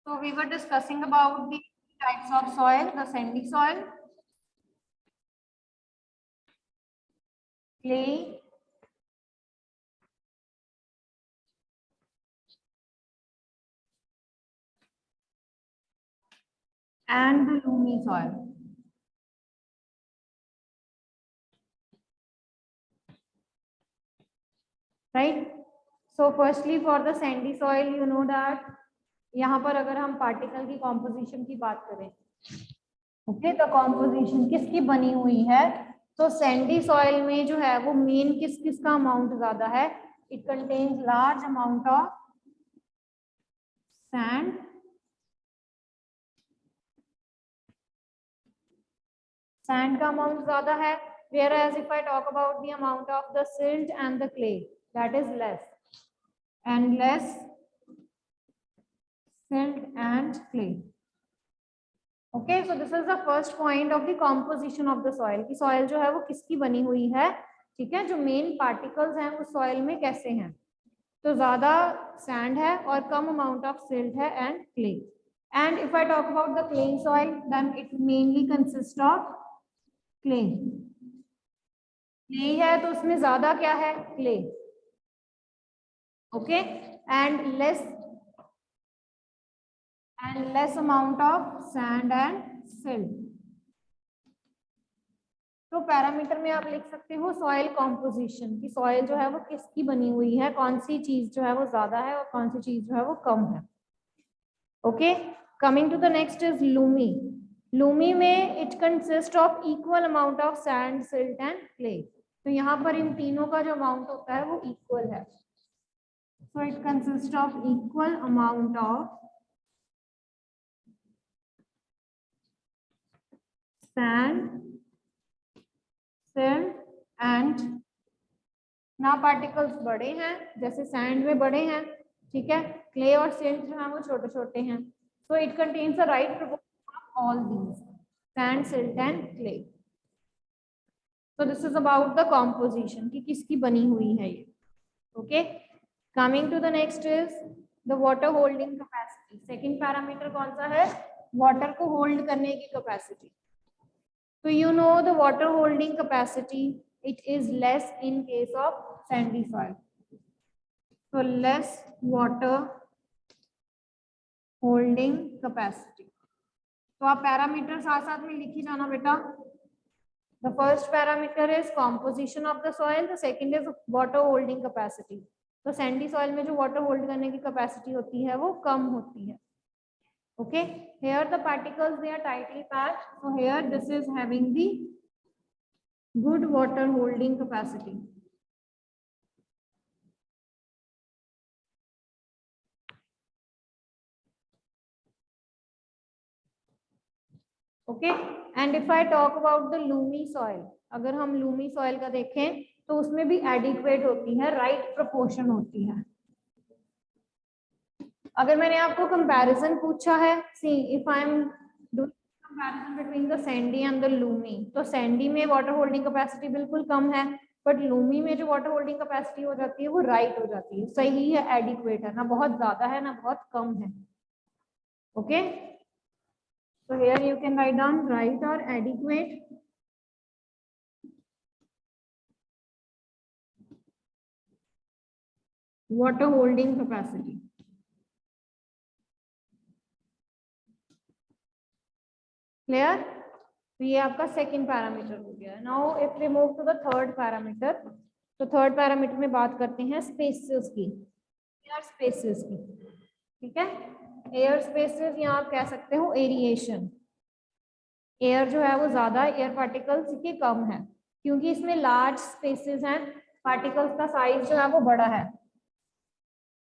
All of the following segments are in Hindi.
So we were discussing about the types of soil, the sandy soil, clay, and the loamy soil. Right? So firstly for the sandy soil, you know that यहाँ पर अगर हम पार्टिकल की कॉम्पोजिशन की बात करें, ओके, तो कॉम्पोजिशन किसकी बनी हुई है, तो सैंडी सॉइल में जो है वो मेन किस किस का अमाउंट ज्यादा है, it contains large amount of sand, sand का अमाउंट ज्यादा है, whereas if I talk about the amount of the silt and the clay, that is less, and less silt and clay. Okay, so this is the first point of the composition of the soil कि soil जो है वो किसकी बनी हुई है, ठीक है, जो मेन पार्टिकल्स हैं उस soil में कैसे हैं, तो ज्यादा सैंड है और कम अमाउंट ऑफ सिल्ट है and clay. And if I talk about the clay soil then it mainly consist of clay. Clay है तो उसमें ज्यादा क्या है, clay, okay, and less amount of sand and silt. तो पैरामीटर में आप लिख सकते हो सॉइल कॉम्पोजिशन की सॉइल जो है वो किसकी बनी हुई है, कौन सी चीज जो है वो ज्यादा है और कौन सी चीज जो है वो कम है. Okay, coming to the next is loamy. Loamy में it consist of equal amount of sand, silt and clay. तो यहाँ पर इन तीनों का जो अमाउंट होता है वो इक्वल है. So it consist of equal amount of sand, silt and, ना पार्टिकल्स बड़े हैं जैसे सैंड में बड़े हैं, ठीक है, क्ले और सिल्ट जो है वो छोटे छोटे हैं. So it contains the right proportion of all these sand, silt and clay. So this is about the composition कि किसकी बनी हुई है ये. Okay, coming to the next is the water holding capacity. Second parameter कौन सा है, वाटर को होल्ड करने की capacity. So you know the water holding capacity, it is less in case of sandy soil. So less water holding capacity. तो आप पैरामीटर साथ साथ में लिखी जाना बेटा. The first parameter is composition of the soil, the second is water holding capacity. तो sandy soil में जो water hold करने की capacity होती है वो कम होती है. Okay, here the particles they are tightly packed, so here this is having the good water holding capacity. Okay, and if I talk about the loamy soil, अगर हम loamy soil का देखें तो उसमें भी adequate होती है, right proportion होती है. अगर मैंने आपको कंपैरिजन पूछा है, see if I am doing comparison between the sandy and the loamy, तो सैंडी में वाटर होल्डिंग कैपेसिटी बिल्कुल कम है, बट लूमी में जो वाटर होल्डिंग कैपेसिटी हो जाती है वो राइट हो जाती है, सही है, एडिक्वेट है, ना बहुत ज्यादा है ना बहुत कम है. Okay, so here you can write down right और adequate. Water holding capacity. Clear? तो ये आपका सेकंड पैरामीटर हो गया. Now if we move to the third parameter, तो थर्ड पैरामीटर में बात करते हैं स्पेसेस की, एयर स्पेसेस की. ठीक है, एयर स्पेसेस या आप कह सकते हो एरिएशन. एयर जो है वो ज्यादा, एयर पार्टिकल्स के कम है, क्योंकि इसमें लार्ज स्पेसेस हैं, पार्टिकल्स का साइज जो है वो बड़ा है.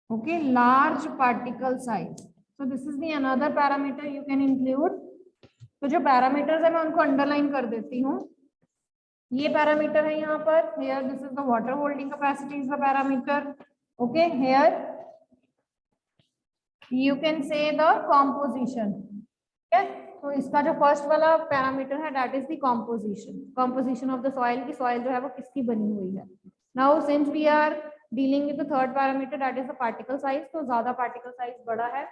Okay, large particle size. So this is the another parameter you can include. तो जो पैरामीटर्स है मैं उनको अंडरलाइन कर देती हूँ. ये पैरामीटर है यहाँ पर, here this is the water holding capacity is the parameter. Okay, here you can say the composition. Okay, तो इसका जो फर्स्ट वाला पैरामीटर है that is the composition of the soil, की soil जो है वो किसकी बनी हुई है. Now since we are dealing with the third parameter that is the particle size, तो ज्यादा particle size बड़ा है,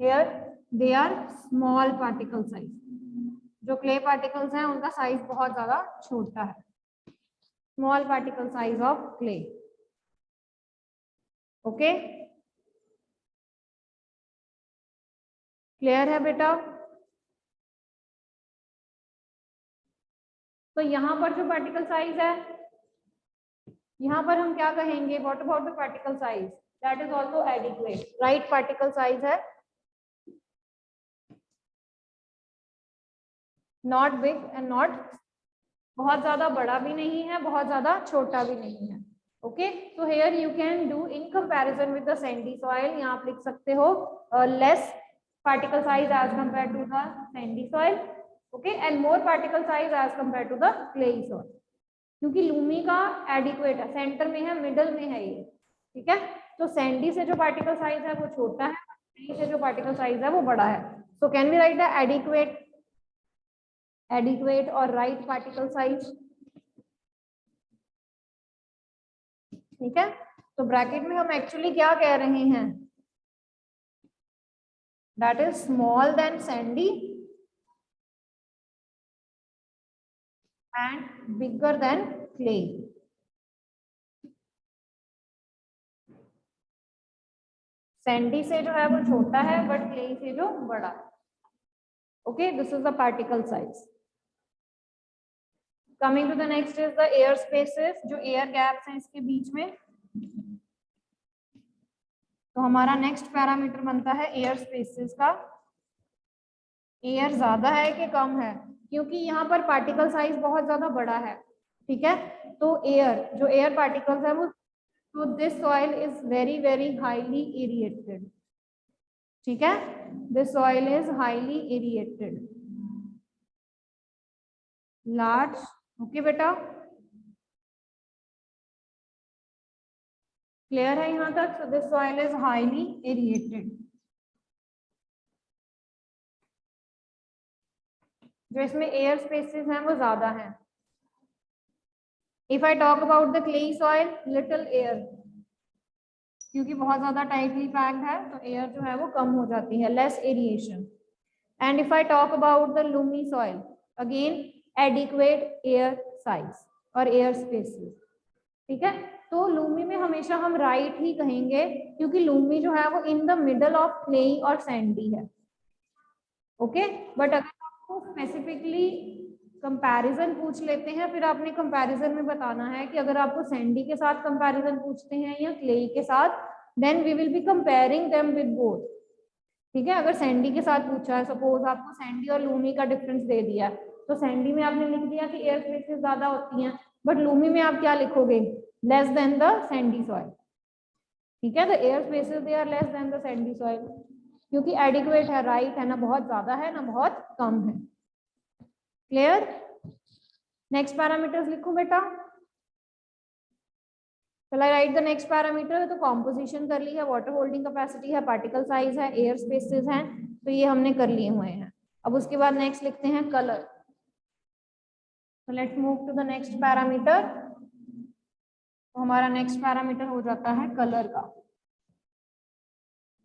Here they are small particle size. जो क्ले पार्टिकल्स हैं उनका साइज बहुत ज्यादा छोटा है. Small particle size of clay. Okay, clear है बेटा? तो यहाँ पर जो पार्टिकल साइज है, यहाँ पर हम क्या कहेंगे? What about the particle size? That is also adequate. Right, particle size है नॉट बिग एंड नॉट, बहुत ज्यादा बड़ा भी नहीं है, बहुत ज्यादा छोटा भी नहीं है. Okay, so here you can do in comparison with the sandy soil. यहाँ आप लिख सकते हो less particle size as compared to the sandy soil, okay, and more particle size as compared to the clayey soil. क्योंकि लूमी का एडिक्वेट है, सेंटर में है, मिडल में है ये, ठीक है. तो सैंडी से जो पार्टिकल साइज है वो छोटा है, क्लेई से जो पार्टिकल साइज है वो बड़ा है. So can we write the adequate और राइट पार्टिकल साइज. ठीक है, तो ब्रैकेट में हम एक्चुअली क्या कह रहे हैं? That is small than sandy and bigger than clay. Sandy से जो है वो छोटा है, but clay से जो बड़ा है. Okay, this is the particle size. Coming to the next is the air spaces, जो air gaps हैं इसके बीच में. तो हमारा नेक्स्ट पैरामीटर बनता है एयर स्पेसेस का. एयर ज्यादा है कि कम है? क्योंकि यहाँ पर पार्टिकल साइज बहुत ज्यादा बड़ा है, ठीक है. तो एयर, जो एयर पार्टिकल्स है वो, तो this soil is very very highly aerated. ठीक है, this soil is highly aerated, large. Okay बेटा, क्लियर है यहाँ तक? So this soil is highly aerated. जो इसमें एयर स्पेसेस हैं वो ज्यादा हैं. If I talk about the clayey soil, little air, क्योंकि बहुत ज्यादा टाइटली पैक्ड है तो एयर जो है वो कम हो जाती है, less aeration. And if I talk about the Lumi soil, again adequate air size और एयर स्पेसेस. ठीक है, तो लूमी में हमेशा हम राइट ही कहेंगे, क्योंकि लूमी जो है वो in the middle of clayey और सैंडी है. ओके, बट अगर आपको स्पेसिफिकली कंपैरिजन पूछ लेते हैं, फिर आपने कंपैरिजन में बताना है कि अगर आपको सैंडी के साथ कंपैरिजन पूछते हैं या क्लेई के साथ, then we will be comparing them with both. ठीक है, अगर सैंडी के साथ पूछा है, सपोज आपको सैंडी और लूमी का डिफरेंस दे दिया, तो सैंडी में आपने लिख दिया कि एयर स्पेसेस ज्यादा होती हैं, बट लूमी में आप क्या लिखोगे? Less than the sandy soil. ठीक है, the air spaces they are less than the sandy soil, क्योंकि एडिक्वेट है, राइट है, ना बहुत ज्यादा है ना बहुत कम है. क्लियर? नेक्स्ट पैरामीटर्स लिखो बेटा. चलो राइट द नेक्स्ट पैरामीटर. तो कॉम्पोजिशन कर ली है, वाटर होल्डिंग कैपेसिटी है, पार्टिकल साइज है, एयर स्पेसेस हैं, तो ये हमने कर लिए हुए हैं. अब उसके बाद नेक्स्ट लिखते हैं colour. So let's move to the next parameter. तो हमारा नेक्स्ट पैरामीटर हो जाता है कलर का,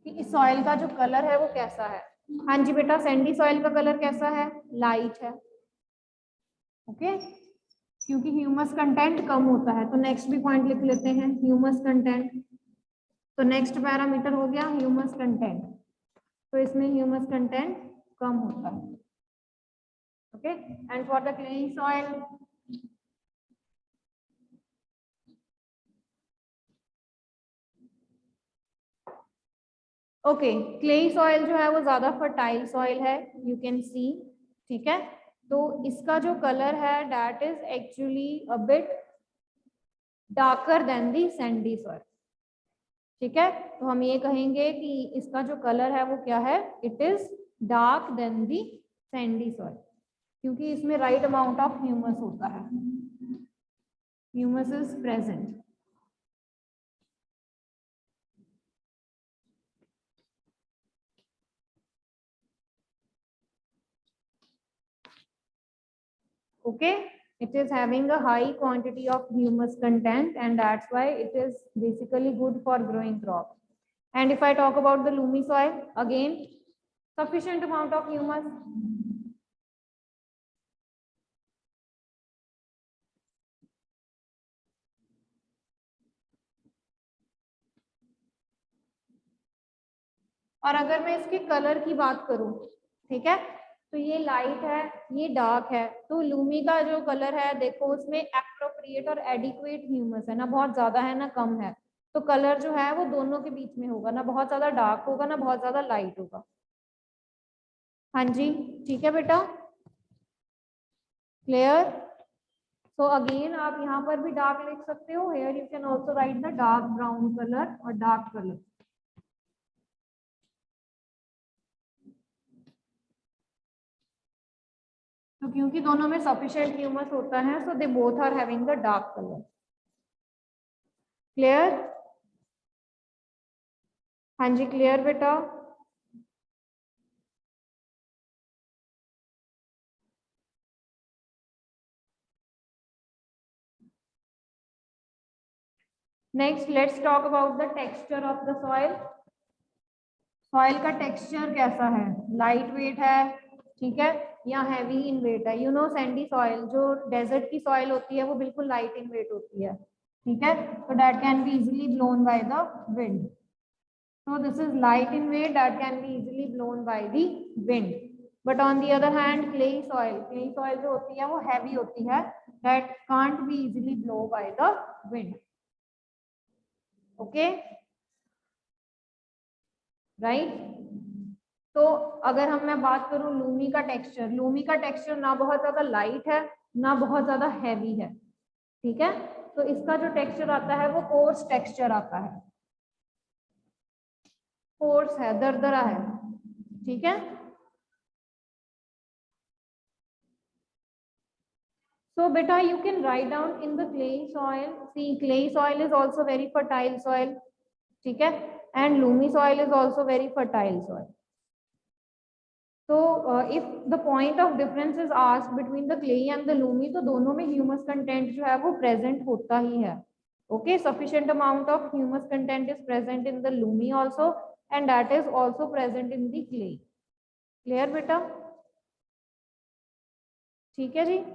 कि इस सॉइल का जो कलर है वो कैसा है. हाँ जी बेटा, सैंडी सॉइल का कलर कैसा है? लाइट है. ओके, क्योंकि ह्यूमस कंटेंट कम होता है. तो नेक्स्ट भी पॉइंट लिख लेते हैं, ह्यूमस कंटेंट. तो नेक्स्ट पैरामीटर हो गया ह्यूमस कंटेंट. तो इसमें ह्यूमस कंटेंट कम होता है. Okay, and for the clayey soil, okay, clayey soil जो है वो ज्यादा फर्टाइल सॉइल है, यू कैन सी. ठीक है, तो इसका जो कलर है that is actually a bit darker then the sandy soil. ठीक है, तो हम ये कहेंगे कि इसका जो कलर है वो क्या है? It is dark than the sandy soil, क्योंकि इसमें राइट अमाउंट ऑफ ह्यूमस होता है. Humus is present. Okay, it is having a high quantity of humus content, and that's why it is basically good for growing crops. And if I talk about the loomy soil, again sufficient amount of humus. और अगर मैं इसके कलर की बात करूं, ठीक है, तो ये लाइट है, ये डार्क है, तो लूमी का जो कलर है देखो उसमें एप्रोप्रिएट और एडिक्वेट ह्यूमस है, ना बहुत ज्यादा है ना कम है, तो कलर जो है वो दोनों के बीच में होगा, ना बहुत ज्यादा डार्क होगा ना बहुत ज्यादा लाइट होगा। हाँ जी ठीक है बेटा, क्लियर। सो अगेन आप यहाँ पर भी डार्क लिख सकते हो, here you can also write the dark brown colour और डार्क कलर। तो क्योंकि दोनों में सफिशिएंट ह्यूमस होता है, so they both are having the dark colour. Clear. हाँ जी क्लियर बेटा। Next let's talk about the texture of the soil. Soil का टेक्सचर कैसा है, लाइट वेट है, ठीक है, या हैवी इन वेट है। यू नो सैंडी सॉइल, जो डेजर्ट की सॉइल होती है वो बिल्कुल लाइट इन वेट होती है, ठीक है, तो that can be easily blown by the wind. So this is light in weight that can be easily blown by the wind. But on the other hand, clay soil जो होती है वो heavy होती है, that can't be easily blown by the wind. Okay, right? तो अगर मैं बात करूं लूमी का टेक्सचर ना बहुत ज्यादा लाइट है ना बहुत ज्यादा हैवी है, ठीक है, तो इसका जो टेक्सचर आता है वो कोर्स टेक्सचर आता है, कोर्स है, दरदरा है, ठीक है। So beta, you can write down in the clay soil. See, clay soil is also very fertile soil, ठीक है, and loamy soil is also very fertile soil. So if the point of difference is asked between the clay and the loamy, तो दोनों में humus content जो है वो present होता ही है. Okay, sufficient amount of humus content is present in the loamy also, and that is also present in the clay. Clear बेटा? ठीक है जी.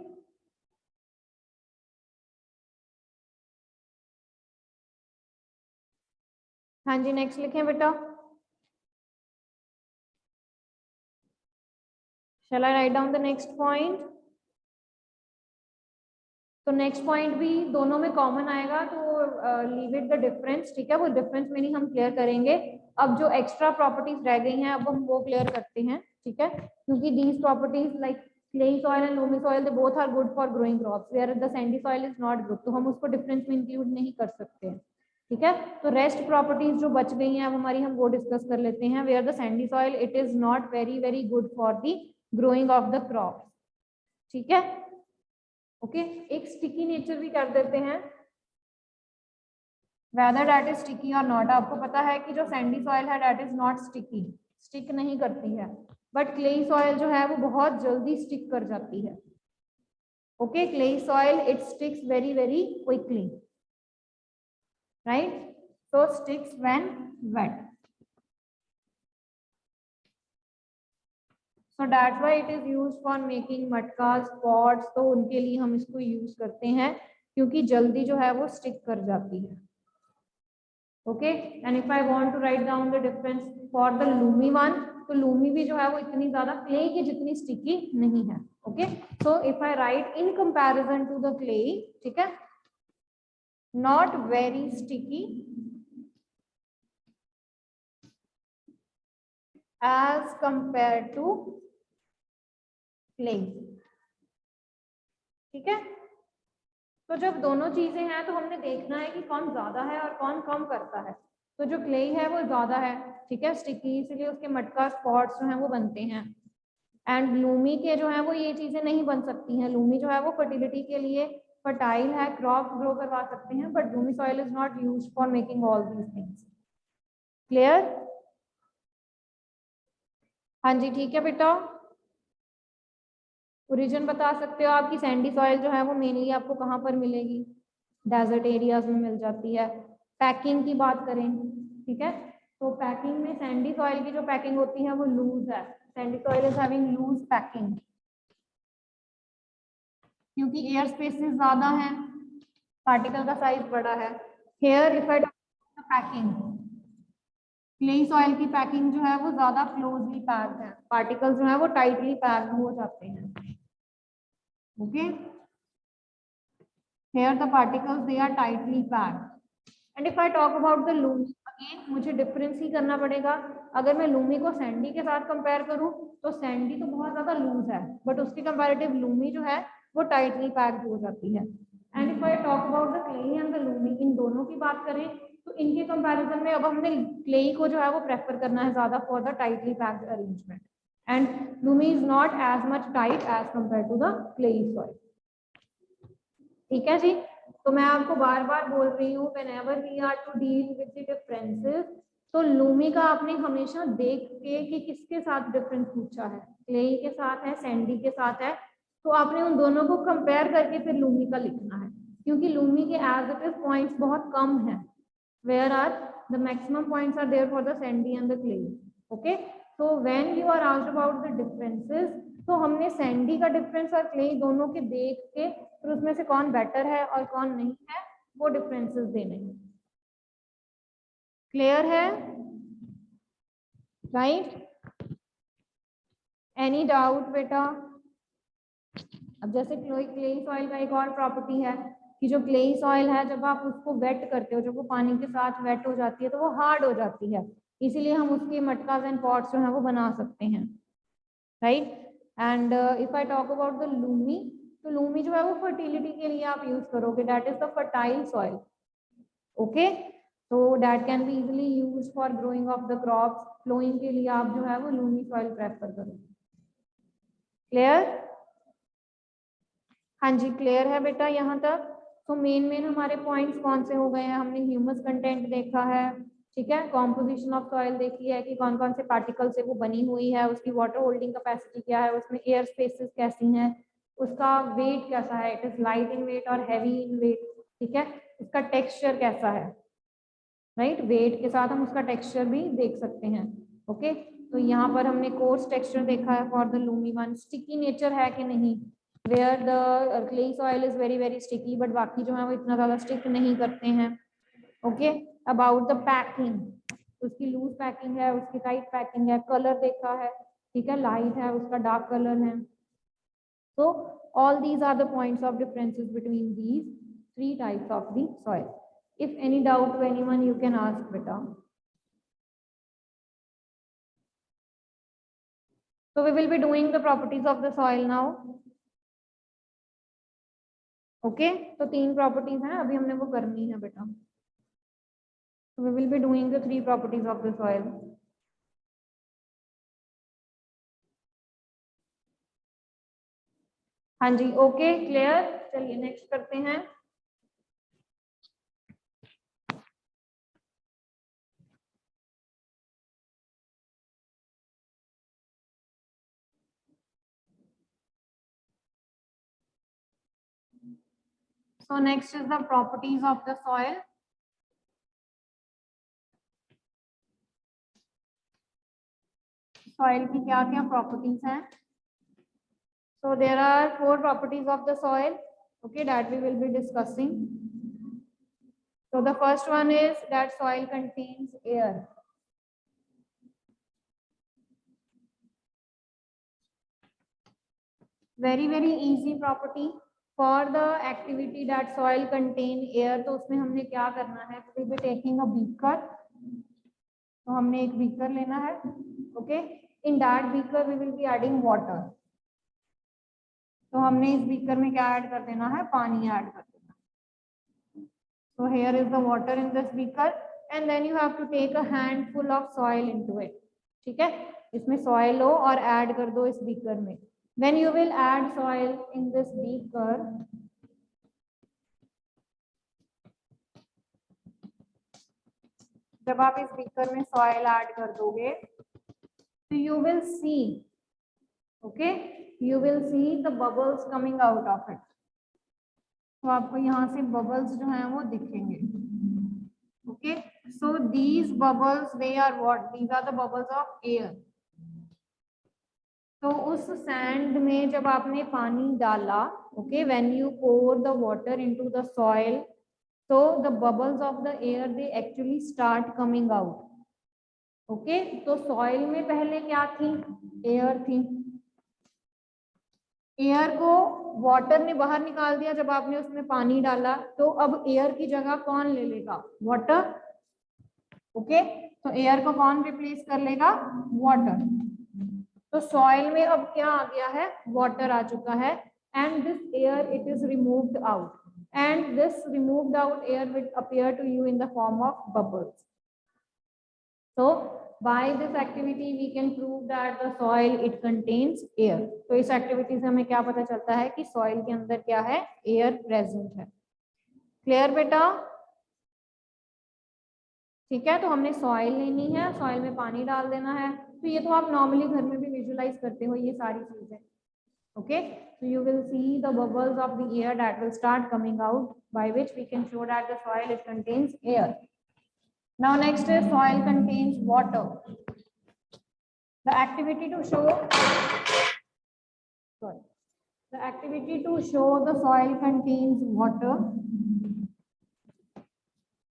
हाँ जी नेक्स्ट लिखें बेटा. Shall I write down the next point? तो नेक्स्ट पॉइंट भी दोनों में कॉमन आएगा, तो लीव इट द डिफरेंस, ठीक है, वो डिफरेंस में नहीं हम क्लियर करेंगे. अब जो एक्स्ट्रा प्रॉपर्टीज रह गई हैं अब हम वो क्लियर करते हैं, ठीक है, क्योंकि these properties like clayey soil and loamy soil they both are good for growing crops, where the sandy soil is not good, तो हम उसको डिफरेंस में इंक्लूड नहीं कर सकते हैं, ठीक है. तो रेस्ट प्रॉपर्टीज जो बच गई हैं अब हमारी, हम वो डिस्कस कर लेते हैं. Where the sandy soil it is not very very good for the growing of the crop, ठीक है. ओके, एक स्टिकी नेचर भी कर देते हैं, whether that is sticky or not. आपको पता है कि जो सैंडी सॉइल है that is not sticky, stick नहीं करती है, बट क्लेई सॉइल जो है वो बहुत जल्दी स्टिक कर जाती है. Okay, clayey soil it sticks very very quickly, right, so sticks when wet. So that's why it is used for making मटकास, pots, तो उनके लिए हम इसको यूज करते हैं क्योंकि जल्दी जो है वो स्टिक कर जाती है. Okay, and if I want to write down the difference for the loamy one, तो लूमी भी जो है वो इतनी ज्यादा क्ले की जितनी स्टिकी नहीं है. Okay, so if I write in comparison to the clay, ठीक है, not very sticky as compared to clay, ठीक है. तो जब दोनों चीजें हैं तो हमने देखना है कि कौन ज्यादा है और कौन कम करता है. तो जो क्ले है वो ज्यादा है, ठीक है, स्टिकी, इसलिए उसके मटका स्पॉट्स जो हैं वो बनते हैं. एंड लूमी के जो है वो ये चीजें नहीं बन सकती हैं. लूमी जो है वो फर्टिलिटी के लिए फर्टाइल है, क्रॉप ग्रो करवा सकते हैं, but Lumi soil is not used for making all these things. Clear? हाँ जी ठीक है बेटा. ओरिजिन बता सकते हो आपकी सैंडी सॉइल जो है वो मेनली आपको कहाँ पर मिलेगी? डेजर्ट एरियाज में मिल जाती है. पैकिंग की बात करें, ठीक है, तो पैकिंग में सैंडी सॉइल की जो पैकिंग होती है वो लूज है, sandy soil is having loose packing, क्योंकि एयर स्पेसेस ज्यादा है, पार्टिकल का साइज बड़ा है। Here if I packing, clayey soil की पैकिंग जो है वो ज्यादा क्लोजली पैक्ड है, पार्टिकल्स जो है वो टाइटली पैक्ड हो जाते हैं। Okay, here the particles they are tightly packed. And if I talk about the lumi, again मुझे डिफरेंस ही करना पड़ेगा। अगर मैं लूमी को सैंडी के साथ कंपेयर करूं तो सैंडी तो बहुत ज्यादा लूज है, बट उसके कंपैरेटिव लूमी जो है वो टाइटली पैक्ड हो जाती है। And if I talk about the clayey and the loamy, इन दोनों की बात करें तो इनके कंपैरिजन में अब हमने क्लेई को जो है वो प्रेफर करना है ज्यादा for the tightly packed arrangement, and loamy is not as much tight as compare to the clayey soil. ठीक है जी, तो मैं आपको बार बार बोल रही हूँ whenever we are to deal with the differences, तो लूमी का आपने हमेशा देख के कि किसके साथ डिफरेंस पूछा है, क्लेई के साथ है, सैंडी के साथ है, तो आपने उन दोनों को कंपेयर करके फिर लूमी का लिखना है, क्योंकि लूमी के एज इट इज पॉइंट्स बहुत कम है, where are the maximum points are there for the sandy and the clayey. Okay, so when you are asked about the differences, तो हमने सैंडी का डिफरेंस और क्लेई दोनों के देख के फिर उसमें से कौन बेटर है और कौन नहीं है वो डिफरेंसेस देने हैं। क्लियर है? राइट? एनी डाउट बेटा? अब जैसे क्लेई सॉइल का एक और प्रॉपर्टी है कि जो क्लेई सॉइल है जब आप उसको वेट करते हो, जब वो पानी के साथ वेट हो जाती है तो वो हार्ड हो जाती है, इसीलिए हम उसके मटकास एंड पॉट्स जो है वो बना सकते हैं। Right? And if I talk about the loamy, तो लूमी जो है वो फर्टिलिटी के लिए आप यूज करोगे, that is the fertile soil. Okay, तो that can be easily use for growing of the crops, flowing के लिए आप जो है वो लूमी सॉइल प्रेफर करोगे। क्लियर? हाँ जी, क्लियर है बेटा यहाँ तक? तो मेन हमारे पॉइंट्स कौन से हो गए हैं? हमने ह्यूमस कंटेंट देखा है, ठीक है, कॉम्पोजिशन ऑफ सॉइल देखी है कि कौन कौन से पार्टिकल से वो बनी हुई है, उसकी वाटर होल्डिंग कैपेसिटी क्या है, उसमें एयर स्पेसेस कैसी हैं, उसका वेट कैसा है, it is light in weight और हैवी इन वेट, ठीक है, इसका टेक्सचर कैसा है, राइट, वेट के साथ हम उसका टेक्सचर भी देख सकते हैं। ओके, तो यहाँ पर हमने कोर्स टेक्सचर देखा है for the loamy one, sticky nature है कि नहीं, where the clayey soil is very very sticky, but बाकी जो है वो इतना ज्यादा स्टिक नहीं करते हैं। ओके, अबाउट द पैकिंग, उसकी लूज पैकिंग है, उसकी टाइट पैकिंग है, कलर देखा है, ठीक है, लाइट है, उसका डार्क कलर है। So all these are the points of differences between these three types of the soil. If any doubt to anyone, you can ask beta. So we will be doing the properties of the soil now. Okay, तो तीन properties हैं, अभी हमने वो करनी है बेटा। So we will be doing the three properties of the soil. हाँ जी, ओके, क्लियर? चलिए नेक्स्ट करते हैं। So next is the properties of the soil. Soil की क्या क्या properties हैं? So there are 4 properties of the soil, okay, that we will be discussing. So the first one is that soil contains air. Very very easy property. For the activity that soil contain air, तो उसमें हमने क्या करना है? We will be taking a beaker. तो हमने एक beaker लेना है, okay. In that beaker we will be adding water. तो हमने इस बीकर में क्या ऐड कर देना है? पानी ऐड कर देना। So here is the water in this beaker and then you have to take a handful of soil into it. ठीक है, इसमें soil लो और ऐड कर दो इस बीकर में। When you will add soil in this beaker, जब आप इस बीकर में soil ऐड कर दोगे तो you will see, okay, you will see the bubbles coming out of it. तो आपको यहाँ से बबल्स जो हैं वो दिखेंगे। Okay, So these bubbles, they are what? These are the bubbles of air. तो उस सैंड में जब आपने पानी डाला, okay, when you pour the water into the soil, so the bubbles of the air they actually start coming out. Okay, तो सॉइल में पहले क्या थी? एयर थी. एयर को वाटर ने बाहर निकाल दिया जब आपने उसमें पानी डाला, तो अब एयर की जगह कौन ले लेगा? वाटर. ओके, तो एयर को कौन रिप्लेस कर लेगा? वाटर. तो सॉइल में अब क्या आ गया है? वाटर आ चुका है. And this air it is removed out, and this removed out air will appear to you in the form of bubbles. So by this activity we can prove that the soil it contains air. तो इस एक्टिविटी से हमें क्या पता चलता है कि सॉइल के अंदर क्या है? एयर प्रेजेंट है. क्लियर बेटा? ठीक है, तो हमने सॉइल लेनी है, सॉइल में पानी डाल देना है. तो ये तो आप नॉर्मली घर में भी विजुअलाइज करते हो ये सारी चीजें. Okay, so you will see the bubbles of the air that will start coming out, by which we can show that the soil it contains air. Now next is soil contains water. The activity to show the soil contains water.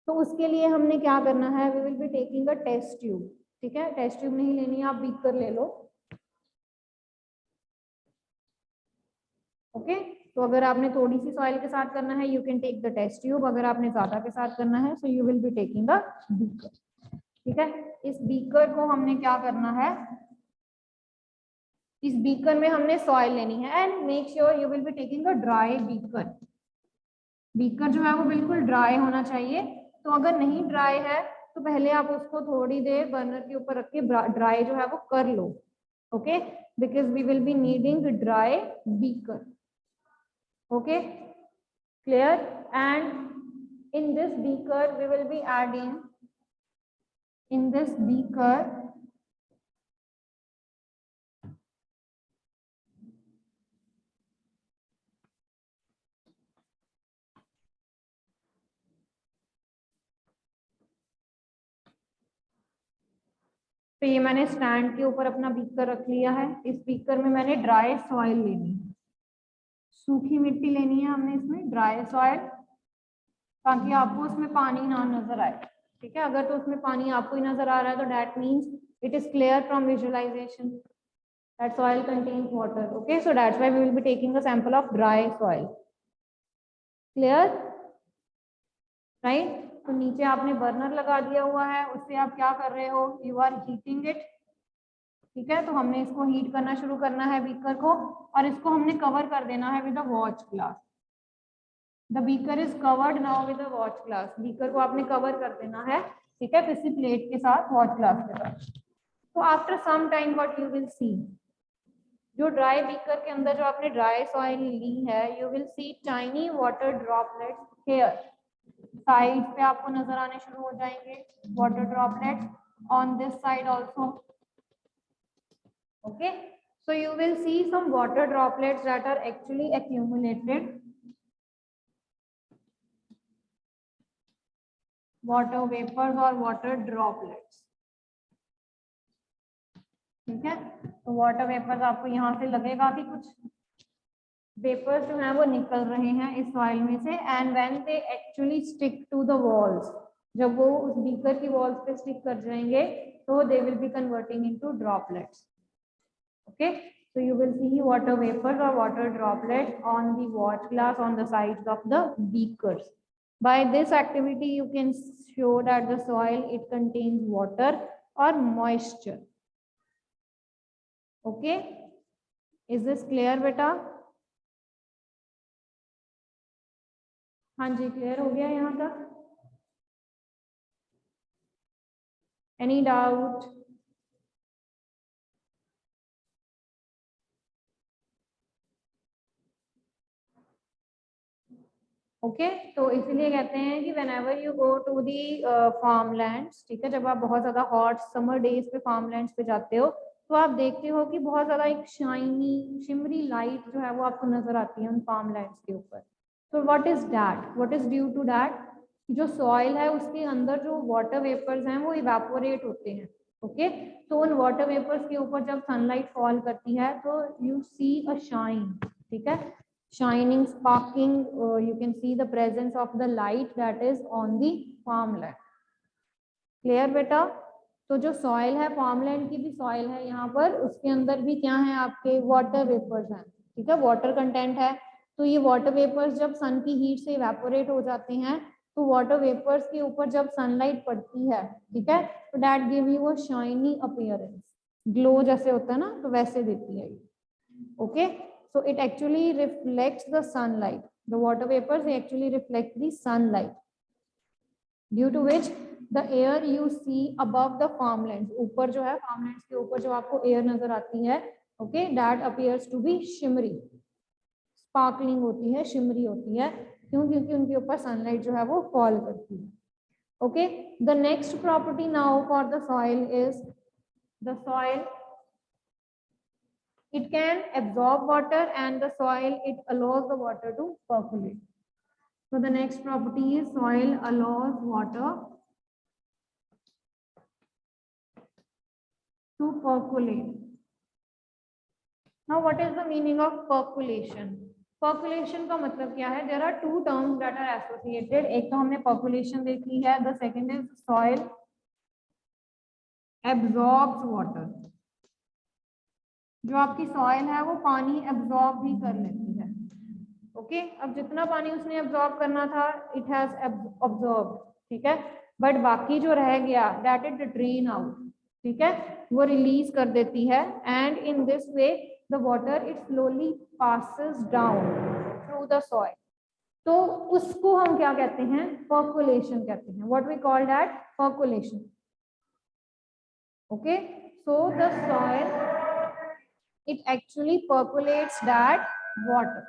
तो उसके लिए हमने क्या करना है? We will be taking a test tube. ठीक है, टेस्ट ट्यूब नहीं लेनी है, आप बीकर ले लो. ओके, तो अगर आपने थोड़ी सी सॉइल के साथ करना है you can take the test tube. अगर आपने ज्यादा के साथ करना है so you will be taking the beaker. ठीक है, इस बीकर को हमने क्या करना है? इस बीकर में हमने सॉइल लेनी है. And make sure you will be taking a dry beaker. Beaker जो है वो बिल्कुल ड्राई होना चाहिए. तो अगर नहीं ड्राई है तो पहले आप उसको थोड़ी देर बर्नर के ऊपर रख के ड्राई जो है वो कर लो. Okay, because we will be needing dry beaker. Okay, clear? And in this beaker we will be adding तो ये मैंने स्टैंड के ऊपर अपना बीकर रख लिया है. इस बीकर में मैंने ड्राई सॉइल लेनी है, सूखी मिट्टी लेनी है हमने इसमें, ड्राई सॉइल, ताकि आपको उसमें पानी ना नजर आए. ठीक है, अगर तो उसमें पानी आपको ही नजर आ रहा है तो that means it is clear from visualization that soil contains water. Okay, so that's why we will be taking a sample of dry soil. Clear? Right. तो नीचे आपने बर्नर लगा दिया हुआ है, उससे आप क्या कर रहे हो? You are heating it. ठीक है, तो हमने इसको हीट करना शुरू करना है बीकर को, और इसको हमने कवर कर देना है with a watch glass. The beaker is covered now with a watch glass. Beaker को आपने कवर कर देना है. ठीक है, किसी प्लेट के साथ, वॉच ग्लास के साथ. तो after some time what you will see, जो ड्राई बीकर के अंदर जो आपने ड्राई सॉइल ली है, you will C tiny water droplets here. Side पे आपको नजर आने शुरू हो जाएंगे water droplets, on this side also. Okay, so you will see some water droplets that are actually accumulated. Water vapors or water droplets. ठीक है, तो वाटर वेपर्स आपको यहाँ से लगेगा कि कुछ वेपर्स जो हैं वो निकल रहे हैं इस सॉइल में से. And when they actually stick to the walls, जब वो उस बीकर की वॉल्स पे स्टिक कर जाएंगे तो they will be converting into droplets. Okay, so you will see water vapors or water droplets on the watch glass on the sides of the beakers. By this activity you can show that the soil it contains water or moisture. Okay, is this clear beta? हाँ जी, क्लियर हो गया यहाँ तक? Any doubt? ओके, तो इसीलिए कहते हैं कि whenever you go to the farmlands, ठीक है, जब आप बहुत ज्यादा हॉट समर डेज पे farmlands पे जाते हो तो आप देखते हो कि बहुत ज्यादा एक शाइनी शिमरी लाइट जो है वो आपको नजर आती है उन farmlands के ऊपर. तो what is that? What is due to that? जो सॉइल है उसके अंदर जो वाटर वेपर्स हैं वो इवेपोरेट होते हैं। ओके, तो उन वाटर वेपर्स के ऊपर जब सनलाइट फॉल करती है तो यू सी अ शाइन, ठीक है, shining, sparking, you can see the presence of the light that is on the farmland. Clear बेटा? तो जो सॉइल है, फार्मलैंड की भी सॉइल है यहाँ पर, उसके अंदर भी क्या है आपके वाटर वेपर्स हैं, ठीक है, वाटर कंटेंट है। तो ये वाटर वेपर्स जब सन की हीट से इवेपोरेट हो जाते हैं तो वाटर वेपर्स के ऊपर जब सनलाइट पड़ती है, ठीक है, तो that give you a shiny appearance, glow जैसे होता है ना, तो वैसे देती है। Okay, so it actually reflects the sunlight, the water vapors they actually reflect the sunlight, due to which the air you see above the farmlands, ऊपर जो है farmlands के ऊपर जो आपको air नजर आती है, okay, that appears to be shimmery, sparkling होती है, shimmery होती है, क्यों? क्योंकि उनके ऊपर sunlight जो है वो fall करती है। Okay, the next property now for the soil is the soil, it can absorb water, and the soil, it allows the water to percolate. So the next property is soil allows water to percolate. Now what is the meaning of percolation? Percolation का मतलब क्या है? There are two terms that are associated. एक तो हमने percolation देख ली है. The second is soil absorbs water. जो आपकी सॉइल है वो पानी एब्जॉर्ब भी कर लेती है। ओके, अब जितना पानी उसने एब्जॉर्ब करना था इट हैज एब्जॉर्ब, ठीक है, बट बाकी जो रह गया दैट इट ड्रेन आउट, ठीक है, वो रिलीज कर देती है, and in this way the water it slowly passes down through the soil. तो उसको हम क्या कहते हैं? पर्कोलेशन कहते हैं। What we call that? Percolation. Okay, so the soil it actually percolates that water,